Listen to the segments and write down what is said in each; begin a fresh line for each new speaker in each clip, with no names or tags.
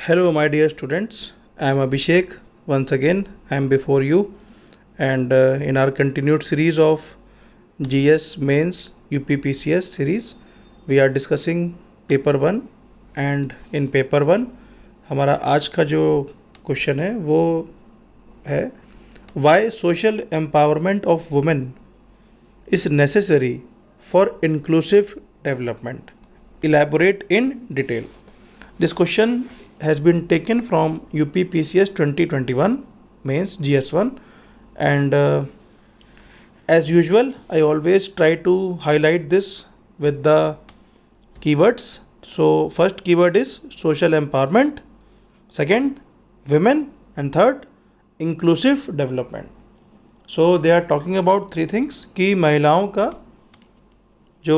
Hello, my dear students. I am Abhishek. Once again, I am before you, and in our continued series of GS Mains UPPCS series, we are discussing paper one. And in paper one हमारा आज का जो question है वो है why social empowerment of women is necessary for inclusive development. Elaborate in detail. This question has been taken from UPPCS 2021 mains GS1, and as usual I always try to highlight this with the keywords. So first keyword is social empowerment, second women, and third inclusive development. So they are talking about three things कि महिलाओं का जो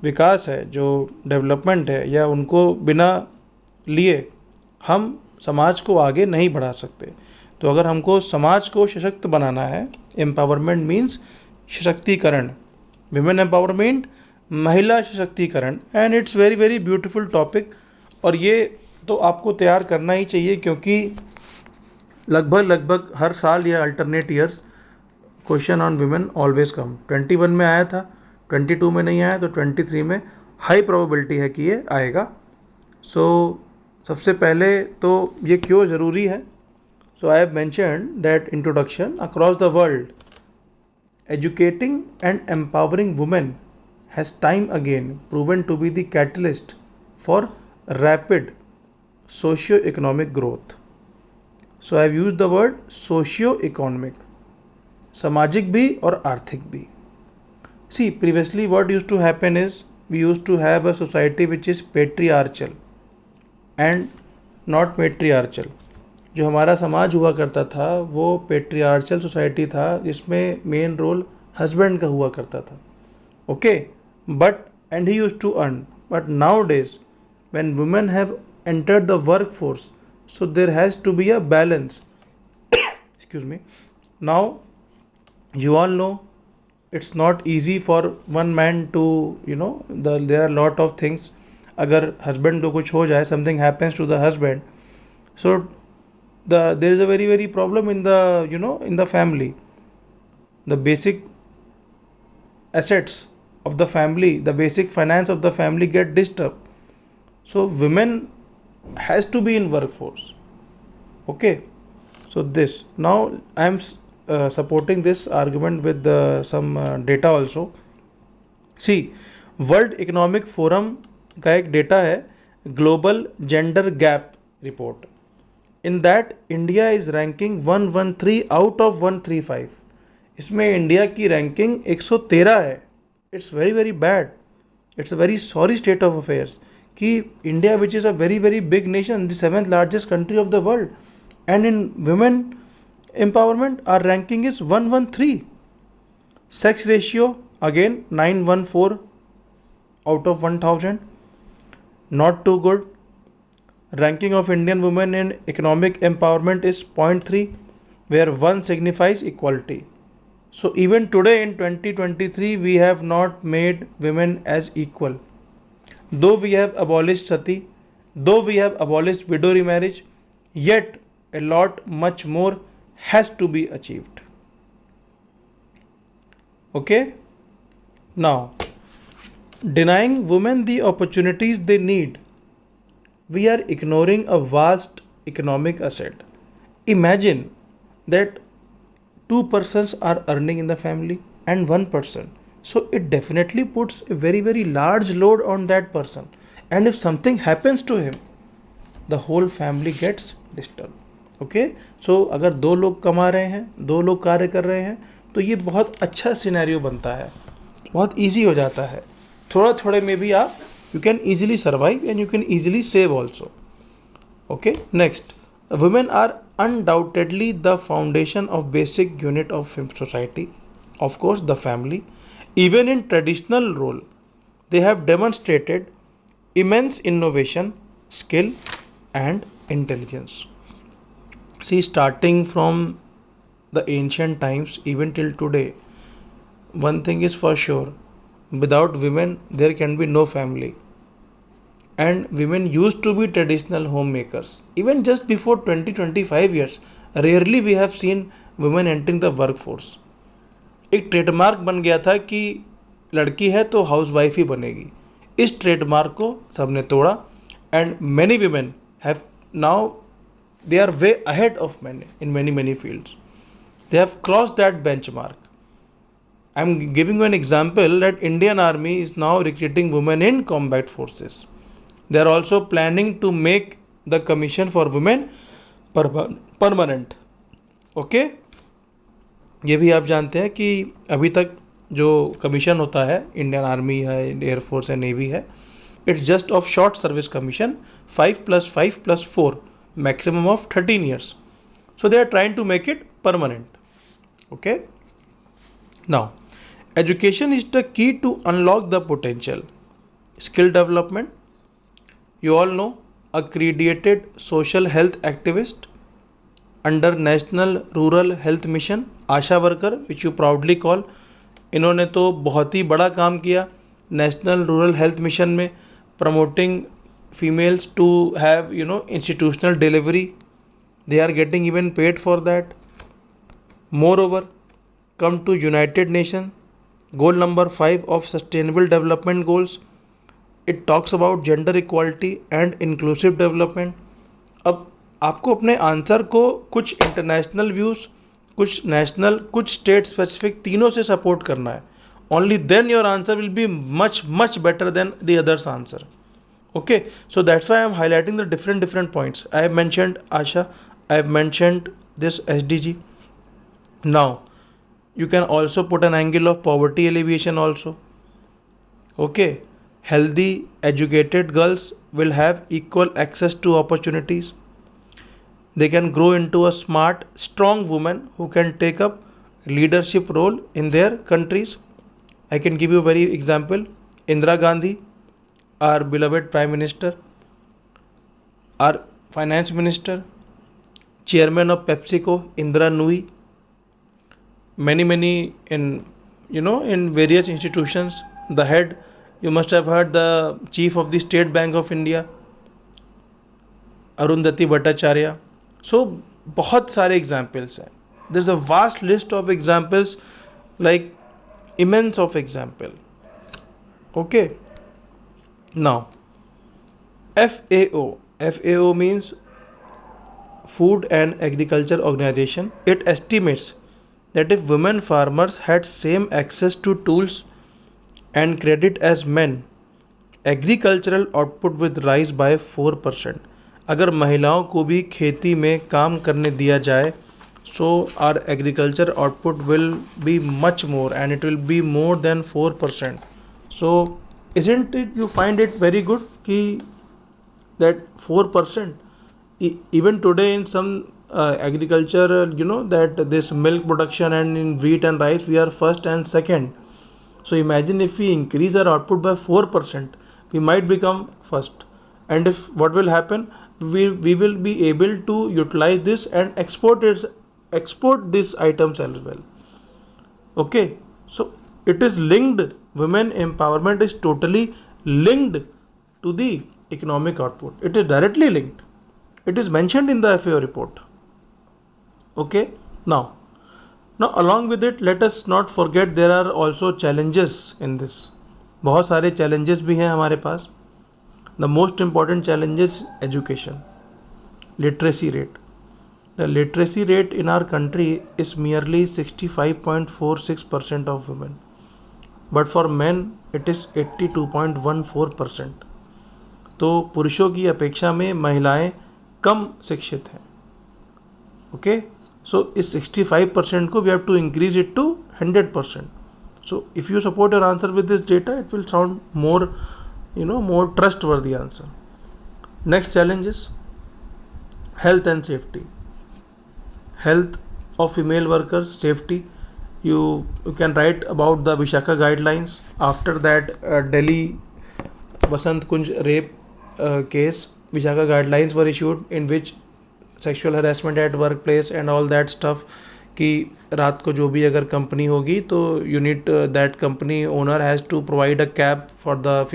विकास है, जो development है, या उनको बिना लिए हम समाज को आगे नहीं बढ़ा सकते. तो अगर हमको समाज को सशक्त बनाना है, एम्पावरमेंट मीन्स सशक्तिकरण, विमेन एम्पावरमेंट महिला सशक्तिकरण, and it's very very beautiful topic. और ये तो आपको तैयार करना ही चाहिए क्योंकि लगभग हर साल या alternate years question on women always come. 21 में आया था, 22 में नहीं आया, तो 23 में हाई प्रोबेबिलिटी है कि ये आएगा. सो सबसे पहले तो ये क्यों ज़रूरी है. So I have mentioned that introduction across the world educating and empowering women has time again proven to be the catalyst for rapid socio economic growth. So I have use the word socio economic, सामाजिक भी और आर्थिक भी. See, previously what used to happen is we used to have a society which is patriarchal and not matriarchal. जो हमारा समाज हुआ करता था वो पेट्रियार्चल सोसाइटी था जिसमें मेन रोल हस्बैंड का हुआ करता था. Okay, but and he used to earn. But nowadays when women have entered the work force, so there has to be a balance. Excuse me. Now you all know it's not easy for one man to there are lot of things. अगर husband को कुछ हो जाए, something happens to the husband, so there is a very very problem in the in the family. The basic assets of the family, the basic finance of the family get disturbed. So women has to be in workforce. Okay, so this now I am supporting this argument with some data also. See, world economic forum का एक data है global gender gap report. In that India is ranking 113 out of 135. इसमें India की ranking 113 है. It's very very bad. It's a very sorry state of affairs कि India which is a very very big nation, the 7th largest country of the world, and in women empowerment our ranking is 113. Sex ratio again 914 out of 1000, not too good. Ranking of Indian women in economic empowerment is 0.3, where 1 signifies equality. So even today in 2023 we have not made women as equal. Though we have abolished sati, though we have abolished widow remarriage, yet a lot much more has to be achieved. Okay, now denying women the opportunities they need, we are ignoring a vast economic asset. Imagine that two persons are earning in the family and one person, so it definitely puts a very very large load on that person, and if something happens to him, the whole family gets disturbed. Okay, so अगर दो लोग कमा रहे हैं, दो लोग कार्य कर रहे हैं, तो ये बहुत अच्छा सिनेरियो बनता है, बहुत इजी हो जाता है. थोड़ा थोड़े में भी आप you can easily survive and you can easily save also. Okay, next, women are undoubtedly the foundation of basic unit of society, of course the family. Even in traditional role they have demonstrated immense innovation, skill, and intelligence. See, starting from the ancient times even till today, one thing is for sure: without women, there can be no family. and women used to be traditional homemakers. Even just before 20-25 years, rarely we have seen women entering the workforce. एक trademark बन गया था कि लड़की है तो housewife ही बनेगी. इस ट्रेडमार्क को सबने तोड़ा and many women have now they are way ahead of man in many fields. They have crossed that benchmark. I'm giving you an example that Indian Army is now recruiting women in combat forces. They are also planning to make the commission for women permanent. Okay? ये भी आप जानते हैं कि अभी तक जो commission होता है इंडियन आर्मी है, एयरफोर्स है, नेवी है, it's just of short service commission 5+5+4 maximum of 13 years. So they are trying to make it permanent. Okay? Now, education is the key to unlock the potential. Skill development. You all know, accredited social health activist under National Rural Health Mission, Asha worker which you proudly call. इन्होंने तो बहुत ही बड़ा काम किया National Rural Health Mission में, promoting females to have institutional delivery. They are getting even paid for that. Moreover, come to United Nations, goal number 5 of Sustainable Development Goals. It talks about gender equality and inclusive development. अब आपको अपने answer को कुछ international views, कुछ national, कुछ state specific, तीनों से support करना है. Only then your answer will be much better than the others answer. Okay, so that's why I am highlighting the different points. I have mentioned Asha, I have mentioned this SDG. Now you can also put an angle of poverty alleviation also. Okay, healthy educated girls will have equal access to opportunities. They can grow into a smart, strong woman who can take up leadership role in their countries. I can give you a very example. Indira Gandhi, our beloved Prime Minister, our Finance Minister, Chairman of PepsiCo, Indra Nooyi, many in various institutions. The head, you must have heard, the chief of the State Bank of India, Arundhati Bhattacharya. So बहुत सारे examples हैं. There's a vast list of examples, like immense of example. Okay. Now, FAO means Food and Agriculture Organization. It estimates that if women farmers had same access to tools and credit as men, agricultural output would rise by 4%. अगर महिलाओं को भी खेती में काम करने दिया जाए, so our agriculture output will be much more and it will be more than 4%. So isn't it, you find it very good कि that 4%, even today in some agriculture, that this milk production and in wheat and rice we are first and second. So imagine if we increase our output by 4%, we might become first. And if what will happen, we will be able to utilize this and export these items as well. Okay, so it is linked. Women empowerment is totally linked to the economic output. It is directly linked. It is mentioned in the FAO report. Okay, now along with it, let us not forget there are also challenges in this. बहुत सारे challenges भी हैं हमारे पास. The most important challenge is education, literacy rate. The literacy rate in our country is merely 65.46% of women, but for men it is 82.14%. तो पुरुषों की अपेक्षा में महिलाएं कम शिक्षित हैं. ओके, सो इस 65% को we have to increase it to 100%. So if you support your answer with this data, it will sound more more trustworthy answer. Next challenge is health and safety. Health of female workers, safety. You can write about the Vishaka guidelines. After that, Delhi Vasant Kunj rape case, Vishaka guidelines were issued in which sexual harassment at workplace and all that stuff, कि रात को जो भी अगर company होगी तो unit that company owner has to provide a cab for the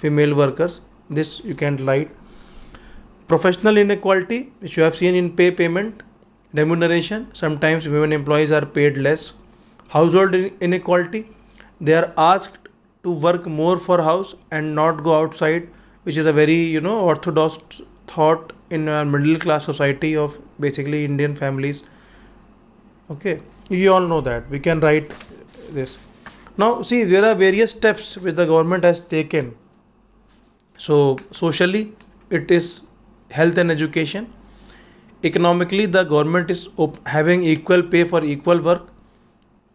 female workers. This you can write. Professional inequality, which you have seen in pay payment, remuneration. Sometimes women employees are paid less. Household inequality, they are asked to work more for house and not go outside, which is a very orthodox thought in a middle class society of basically Indian families. Okay, you all know that. We can write this. Now, see, there are various steps which the government has taken. So, socially, it is health and education. Economically, the government is having equal pay for equal work.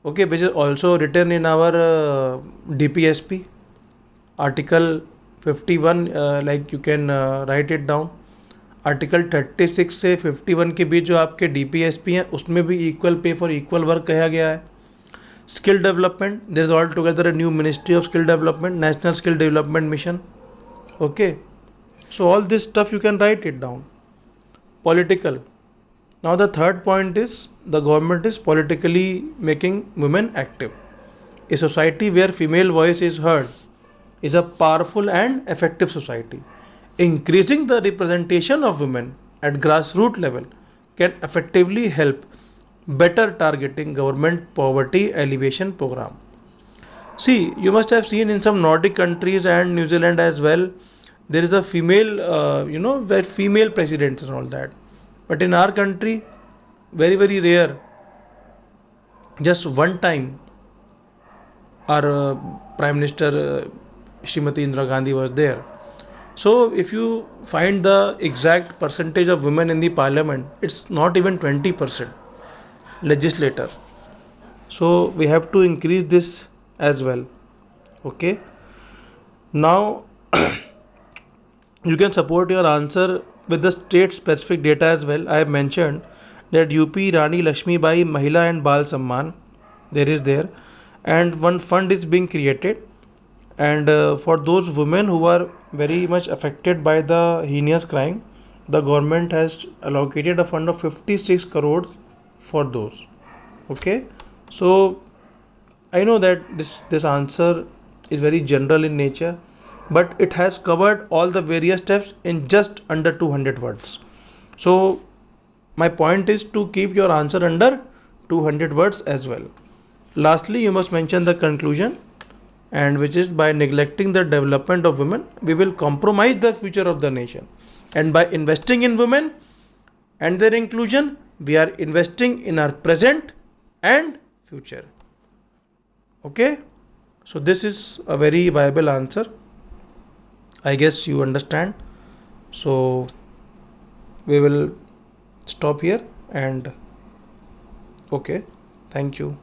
Okay, which is also written in our DPSP, Article 51. Like you can write it down. Article 36 से 51 के बीच जो आपके DPSP हैं उसमें भी equal pay for equal work कहा गया है. Skill development, there is altogether a new Ministry of Skill Development, National Skill Development Mission. Okay, so all this stuff you can write it down. Political. Now the third point is the government is politically making women active. A society where female voice is heard is a powerful and effective society. Increasing the representation of women at grassroots level can effectively help better targeting government poverty alleviation program. See, you must have seen in some Nordic countries and New Zealand as well, there is a female, where female presidents and all that. But in our country, very, very rare. Just one time, our Prime Minister Srimati Indira Gandhi was there. So, if you find the exact percentage of women in the parliament, it's not even 20% legislator. So, we have to increase this as well. Okay. Now, you can support your answer with the state specific data as well. I have mentioned that UP Rani Lakshmi Bai Mahila and Bal Samman, there is there, and one fund is being created, and for those women who are very much affected by the heinous crime, the government has allocated a fund of 56 crores for those. Okay, so I know that this answer is very general in nature, but it has covered all the various steps in just under 200 words. So my point is to keep your answer under 200 words as well. Lastly, you must mention the conclusion, and which is, by neglecting the development of women, we will compromise the future of the nation. And by investing in women and their inclusion, we are investing in our present and future. Okay, so this is a very viable answer. I guess you understand. So we will stop here, and okay, thank you.